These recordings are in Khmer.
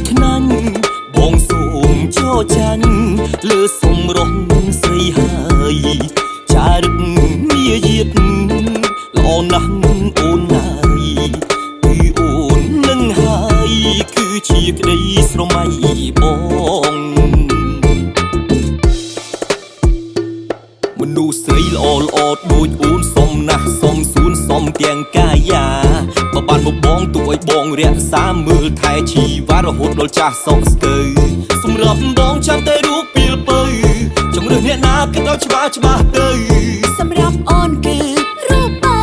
ខ្នាញ់បងសូមចូលចាញ់លើសំរងស្រីហើយចារឹកមាយាទល្អណាស់អូនណាយគឺអូននឹងហើយគឺជាក្តីស្រមៃបងមនុស្សស្រីល្អដូចអូនសុំណាស់សុំសួនសុំទាំងកាយាបើបានមកបងទុកឲ្យបងរក្សាមើលថែជីវ៉ារហូតដល់ចាស់សក់ស្ទើសម្រាប់បងចាំតែរូបពេលពៅចង់រើសអ្នកណាគិតឲ្យច្បាស់ទៅសម្រាប់អូនគឺរូបបើ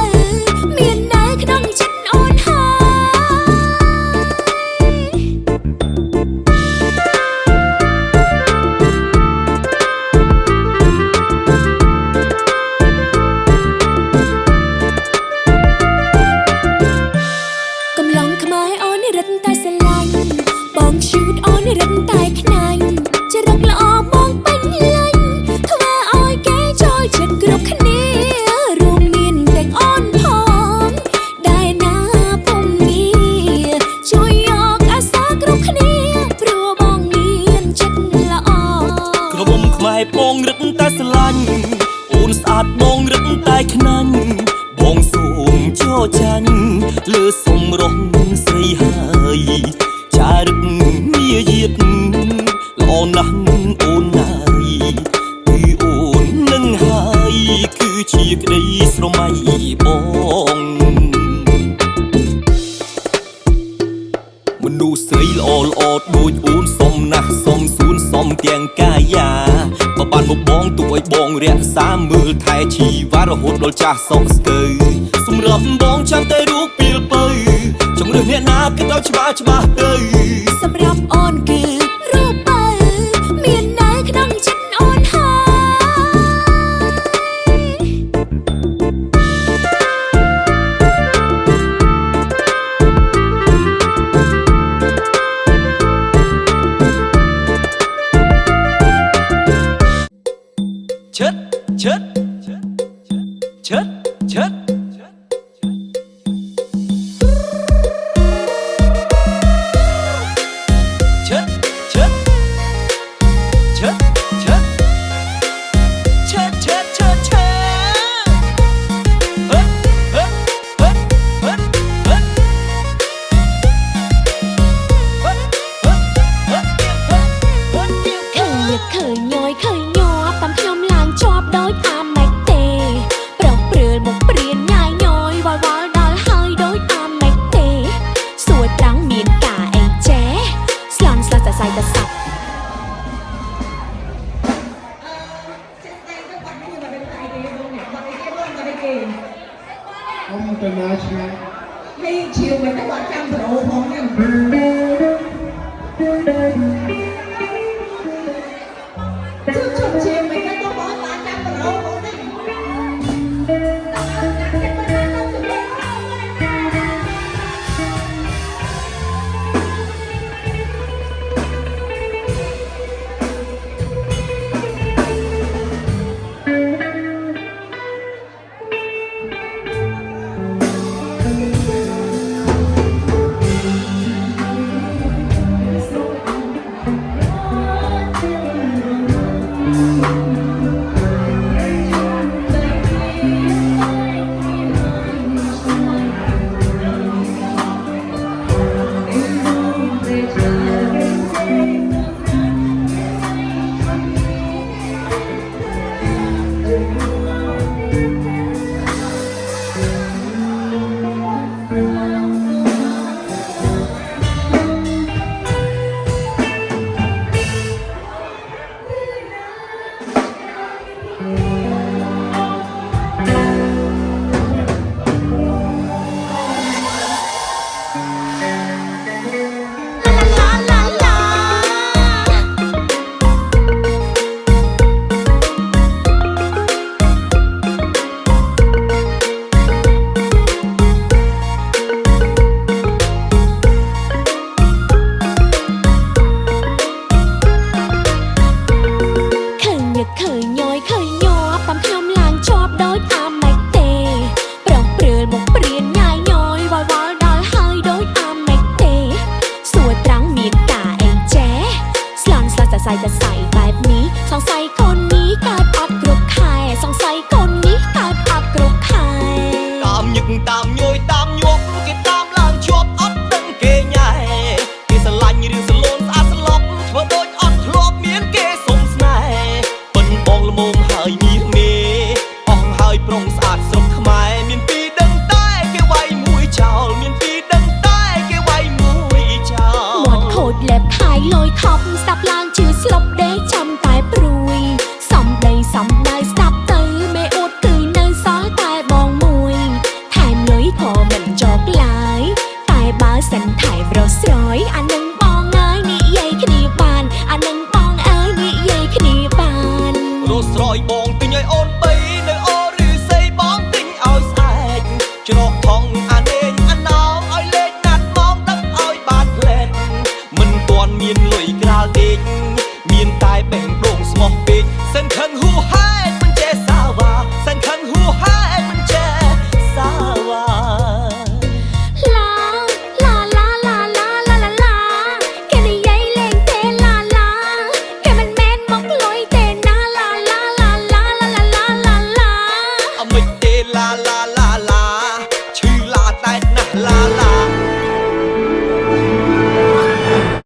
មាននៅក្នុងចិត្តអូនកំឡុងខ្មែរអូនរឹតតែស្រឡាញ់បងឈឺអូនរឹតតែខ្នាញ់ចរិតល្អបងពេញលេញធ្វើឲ្យគេចូលចិត្តគ្រប់គ្នារួមមានទាំងអូនផងដែលណាពុំងារជួយយកអាសាគ្រប់គ្នាព្រោះបងមានចិត្តល្អក្រមុំខ្មែរបងរឹតតែស្រឡាញ់អូនស្អាតបងរឹតតែខ្នាញ់បងសូមចូលចាញ់លើសំរងស្រីហើយចារឹកមាយាទល្អណាស់អូនណាយគឺអូននឹងហើយគឺជាក្តីស្រមៃបងមនុស្សស្រីល្អដូចអូនសុំណាស់សុំសួនសុំទាំងកាយាបើបានមកបងទុកឲ្យបងរក្សាមើលថែជីវ៉ារហូតដល់ចាស់សក់ស្ទើសម្រាប់បងចាំតែរូបពេលពៅចង់រើសអ្នកណាគិតឲ្យច្បាស់ទៅសម្រាប់អូនគឺរូបបើមាននៅក្នុងចិត្តអូនឈិតឈិតឈិតឈិតông tên là Chiêu đi chiều mình các bạn trăm độ không nha trước chiều mình cái có bỏ 300 độ không nha ละใส่แบบนี้สงสัยคนนี้เกิดอดกรุบไข่สงสัยคนนี้เกิดอดกรุบไข่ ตามยึกตามโยยตามยกគេតាមឡើងជាប់អត់ដឹងគេញ៉ែគេស្រឡាញ់រឿងសលូនស្អាតស្លប់ធ្វើដូចអត់ធ្លាប់មានគេសុំស្នេហ៍ប៉ុនបងល្មមហើយមានមេអស់ហើយប្រុងស្អាតស្រុកខ្មែរមានពីរដឹងតែគេវាយមួយចោលមានពីរដឹងតែគេវាយមួយចោល មាត់ខូចលែបខាយលយខប់ស្ដាប់ឡើងជឿស្លប់ដេកចាំតែព្រួយសំដីសំដៅស្ដាប់ទៅមេអួតគឺនៅសល់តែបងមួយថែមលុយក៏មិនចោកឡើយតែបើសិនថែមរស់ស្រយអានឹងបងអើយនិយាយគ្នាបានអានឹងបងអើយនិយាយគ្នាបាន រស់ស្រយបងទិញឲ្យអូនបីនៅអូឬស័យបងទិញឲ្យស្អែកច្រកថងអានេងអាណោមឲ្យលេខណាត់មកដឹកឲ្យបានផ្លែតមិនទាន់មានលុយក្រាលដេកមានតែបេះដូងស្មោះពេកសិនខឹងហួហែកមិនចេះសាវ៉ាសិនខឹងហួហែកមិនចេះសាវ៉ា ឡាឡាឡាឡាឡាឡាឡាឡាគេនិយាយលេងទេឡាឡាគេមិនមែនមកលុយទេណាឡាឡាឡាឡាឡាឡាឡាឡា អមិនទេឡាឡា